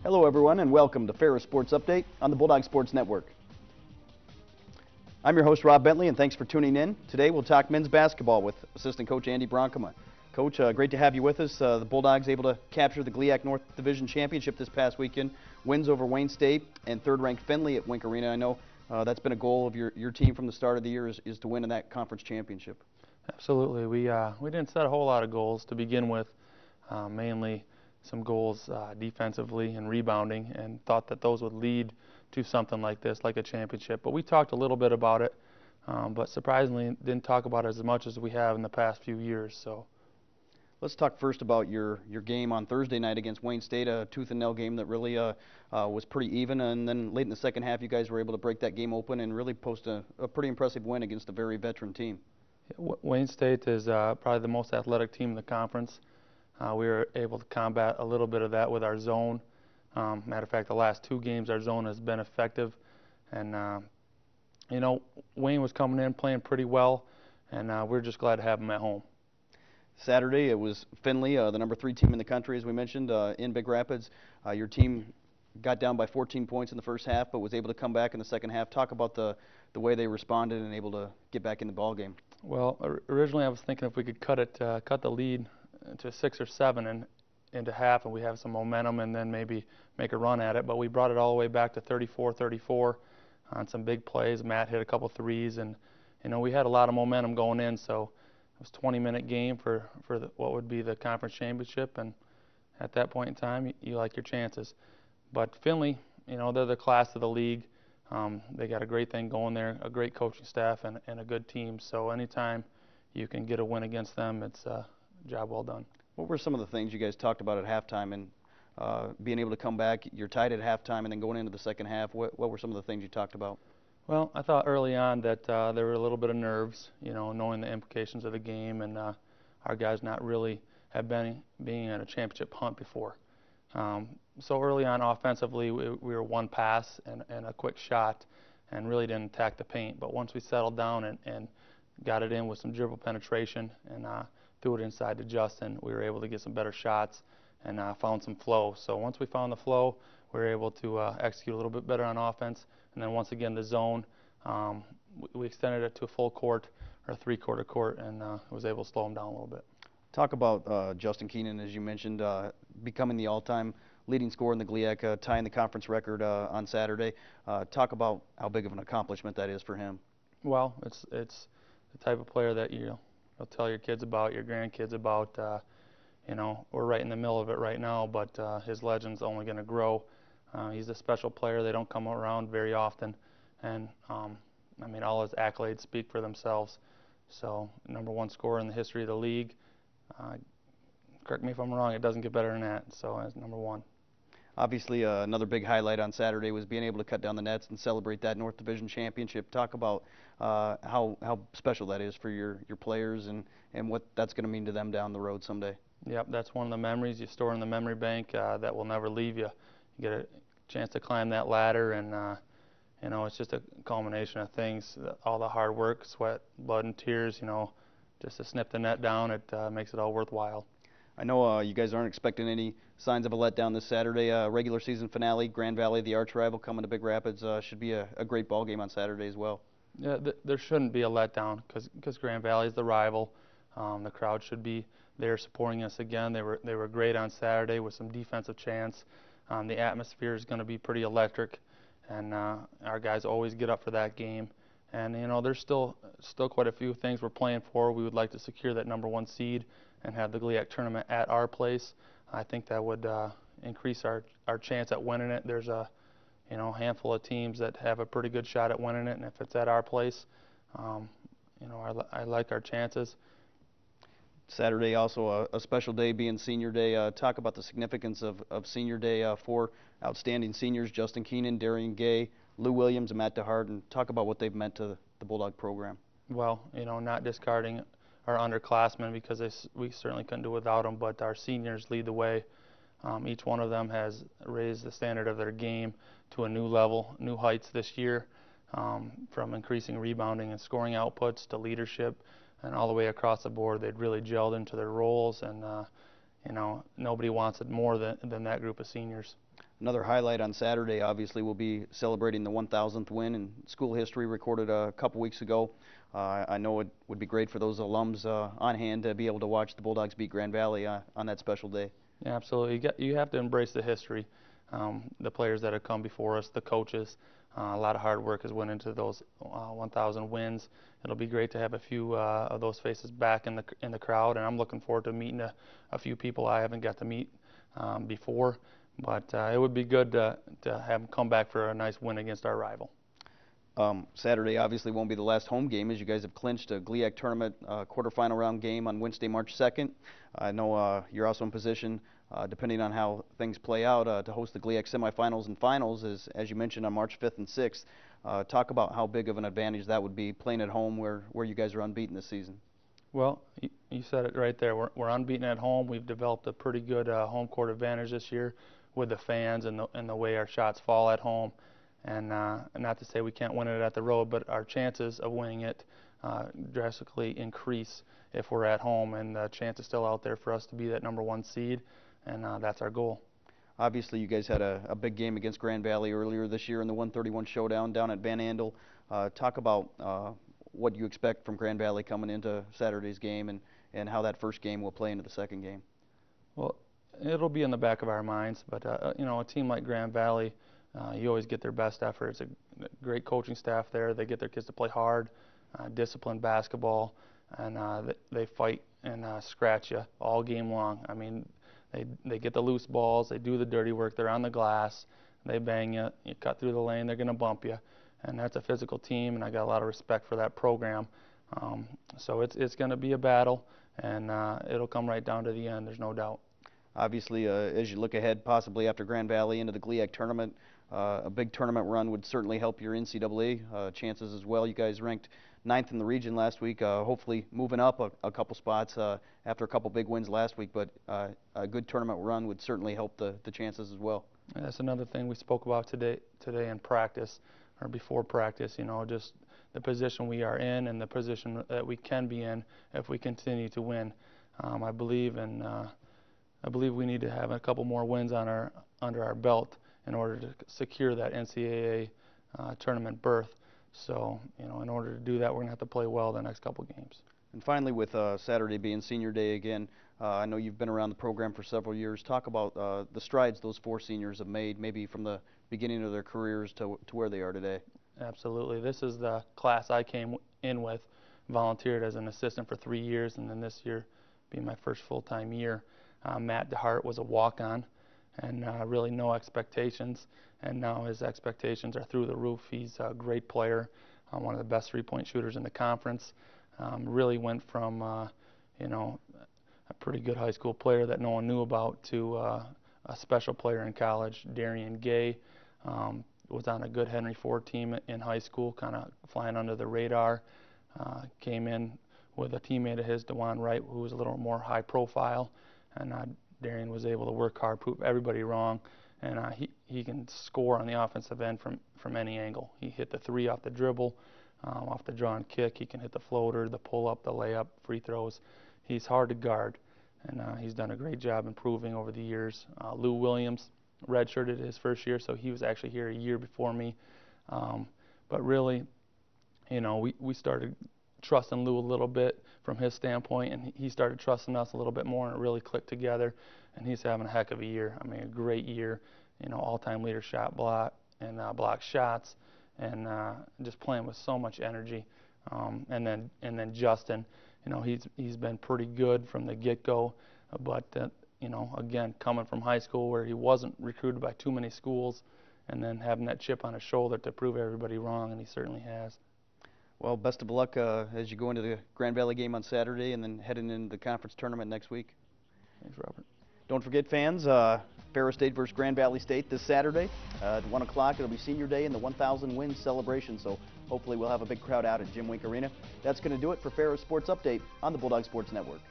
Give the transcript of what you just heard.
Hello everyone and welcome to Ferris Sports Update on the Bulldog Sports Network. I'm your host Rob Bentley and thanks for tuning in. Today we'll talk men's basketball with assistant coach Andy Bronkema. Coach, great to have you with us. The Bulldogs able to capture the GLIAC North Division Championship this past weekend. Wins over Wayne State and third-ranked Findlay at Wink Arena. I know that's been a goal of your team from the start of the year is to win in that conference championship. Absolutely. We didn't set a whole lot of goals to begin with, mainly some goals defensively and rebounding, and thought that those would lead to something like this, like a championship. But we talked a little bit about it, but surprisingly didn't talk about it as much as we have in the past few years. So, let's talk first about your game on Thursday night against Wayne State, a tooth and nail game that really was pretty even. And then late in the second half, you guys were able to break that game open and really post a pretty impressive win against a very veteran team. Wayne State is probably the most athletic team in the conference. We were able to combat a little bit of that with our zone. Matter of fact, the last two games our zone has been effective. And, you know, Wayne was coming in playing pretty well, and we're just glad to have him at home. Saturday it was Findlay, the number 3 team in the country, as we mentioned, in Big Rapids. Your team got down by 14 points in the first half, but was able to come back in the second half. Talk about the way they responded and able to get back in the ball game. Well, originally I was thinking if we could cut the lead to 6 or 7 and into half, and we have some momentum, and then maybe make a run at it. But we brought it all the way back to 34-34 on some big plays. Matt hit a couple threes, and you know we had a lot of momentum going in. So it was a 20-minute game for what would be the conference championship, and at that point in time, you like your chances. But Findlay, you know, they're the class of the league. They got a great thing going there, a great coaching staff, and a good team. So anytime you can get a win against them, it's job well done. What were some of the things you guys talked about at halftime and being able to come back? You're tied at halftime and then going into the second half. What were some of the things you talked about? Well, I thought early on that there were a little bit of nerves, you know, knowing the implications of the game, and our guys not really have been being in a championship hunt before. So early on offensively, we were one pass and a quick shot and really didn't attack the paint. But once we settled down and got it in with some dribble penetration and threw it inside to Justin, we were able to get some better shots and found some flow. So once we found the flow, we were able to execute a little bit better on offense. And then once again, the zone, we extended it to a full court or a 3-quarter court, and was able to slow them down a little bit. Talk about Justin Keenan, as you mentioned, becoming the all-time leading scorer in the GLIAC, tying the conference record on Saturday. Talk about how big of an accomplishment that is for him. Well, it's the type of player that you'll tell your kids about, your grandkids about. You know, we're right in the middle of it right now, but his legend's only going to grow. He's a special player. They don't come around very often, and I mean, all his accolades speak for themselves. So, #1 scorer in the history of the league. Correct me if I'm wrong, it doesn't get better than that, so as #1. Obviously, another big highlight on Saturday was being able to cut down the nets and celebrate that North Division Championship. Talk about how special that is for your players and what that's going to mean to them down the road someday. Yep, that's one of the memories you store in the memory bank that will never leave you. You get a chance to climb that ladder, and you know, it's just a culmination of things. All the hard work, sweat, blood, and tears. You know, just to snip the net down, it makes it all worthwhile. I know you guys aren't expecting any signs of a letdown this Saturday. Regular season finale, Grand Valley, the arch rival, coming to Big Rapids. Should be a great ball game on Saturday as well. Yeah, there shouldn't be a letdown because Grand Valley is the rival. The crowd should be there supporting us again. They were great on Saturday with some defensive chants. The atmosphere is going to be pretty electric, and our guys always get up for that game. And you know, there's still quite a few things we're playing for. We would like to secure that #1 seed and have the GLIAC tournament at our place. I think that would increase our chance at winning it. There's a handful of teams that have a pretty good shot at winning it, and if it's at our place, you know, I like our chances. Saturday also a special day, being Senior Day. Talk about the significance of Senior Day for outstanding seniors, Justin Keenan, Darian Gay, Lou Williams, and Matt DeHart, and talk about what they've meant to the Bulldog program. Well, you know, not discarding our underclassmen because we certainly couldn't do without them, but our seniors lead the way. Each one of them has raised the standard of their game to a new level, new heights this year, from increasing rebounding and scoring outputs to leadership, and all the way across the board. They'd really gelled into their roles, and you know, nobody wants it more than that group of seniors. Another highlight on Saturday, obviously, will be celebrating the 1,000th win in school history recorded a couple weeks ago. I know it would be great for those alums on hand to be able to watch the Bulldogs beat Grand Valley on that special day. Yeah, absolutely. You have to embrace the history. The players that have come before us, the coaches, a lot of hard work has went into those 1,000 wins. It'll be great to have a few of those faces back in the crowd, and I'm looking forward to meeting a few people I haven't got to meet before. But it would be good to have them come back for a nice win against our rival. Saturday obviously won't be the last home game, as you guys have clinched a GLIAC tournament quarterfinal round game on Wednesday, March 2nd. I know you're also in position, depending on how things play out, to host the GLIAC semifinals and finals, as you mentioned, on March 5th and 6th. Talk about how big of an advantage that would be playing at home where you guys are unbeaten this season. Well, you said it right there. We're unbeaten at home. We've developed a pretty good home court advantage this year with the fans and the way our shots fall at home. And not to say we can't win it at the road, but our chances of winning it drastically increase if we're at home, and the chance is still out there for us to be that #1 seed, and that's our goal. Obviously, you guys had a big game against Grand Valley earlier this year in the 131 showdown down at Van Andel. Talk about what you expect from Grand Valley coming into Saturday's game, and how that first game will play into the second game. Well, it'll be in the back of our minds, but a team like Grand Valley, you always get their best effort. It's a great coaching staff there. They get their kids to play hard, disciplined basketball, and they fight and scratch you all game long. I mean, they get the loose balls, they do the dirty work, they're on the glass, they bang you, you cut through the lane, they're going to bump you. And that's a physical team, and I got a lot of respect for that program. So it's going to be a battle, and it'll come right down to the end, there's no doubt. Obviously, as you look ahead, possibly after Grand Valley into the GLIAC tournament, a big tournament run would certainly help your NCAA chances as well. You guys ranked 9th in the region last week, hopefully moving up a couple spots after a couple big wins last week, but a good tournament run would certainly help the chances as well. And that's another thing we spoke about today in practice, or before practice, just the position we are in and the position that we can be in if we continue to win. I believe we need to have a couple more wins under our belt in order to secure that NCAA tournament berth. So, in order to do that, we're going to have to play well the next couple games. And finally, with Saturday being senior day again, I know you've been around the program for several years. Talk about the strides those 4 seniors have made, maybe from the beginning of their careers to where they are today. Absolutely. This is the class I came in with, volunteered as an assistant for 3 years, and then this year being my first full-time year. Matt DeHart was a walk-on, and really no expectations, and now his expectations are through the roof. He's a great player, one of the best three-point shooters in the conference. Really went from a pretty good high school player that no one knew about to a special player in college. Darian Gay was on a good Henry Ford team in high school, kind of flying under the radar. Came in with a teammate of his, DeJuan Wright, who was a little more high profile, and Darian was able to work hard, prove everybody wrong, and he can score on the offensive end from any angle. He hit the 3 off the dribble, off the draw and kick. He can hit the floater, the pull-up, the layup, free throws. He's hard to guard, and he's done a great job improving over the years. Lou Williams redshirted his first year, so he was actually here a year before me. But really, we started trusting Lou a little bit from his standpoint, and he started trusting us a little bit more, and it really clicked together. And he's having a heck of a year. I mean, a great year. All-time leader shot block and block shots, and just playing with so much energy. And then Justin, he's been pretty good from the get-go, but again, coming from high school where he wasn't recruited by too many schools, and then having that chip on his shoulder to prove everybody wrong, and he certainly has. Well, best of luck as you go into the Grand Valley game on Saturday and then heading into the conference tournament next week. Thanks, Robert. Don't forget, fans, Ferris State versus Grand Valley State this Saturday at 1 o'clock. It'll be senior day and the 1,000 win celebration, so hopefully we'll have a big crowd out at Jim Wink Arena. That's going to do it for Ferris Sports Update on the Bulldog Sports Network.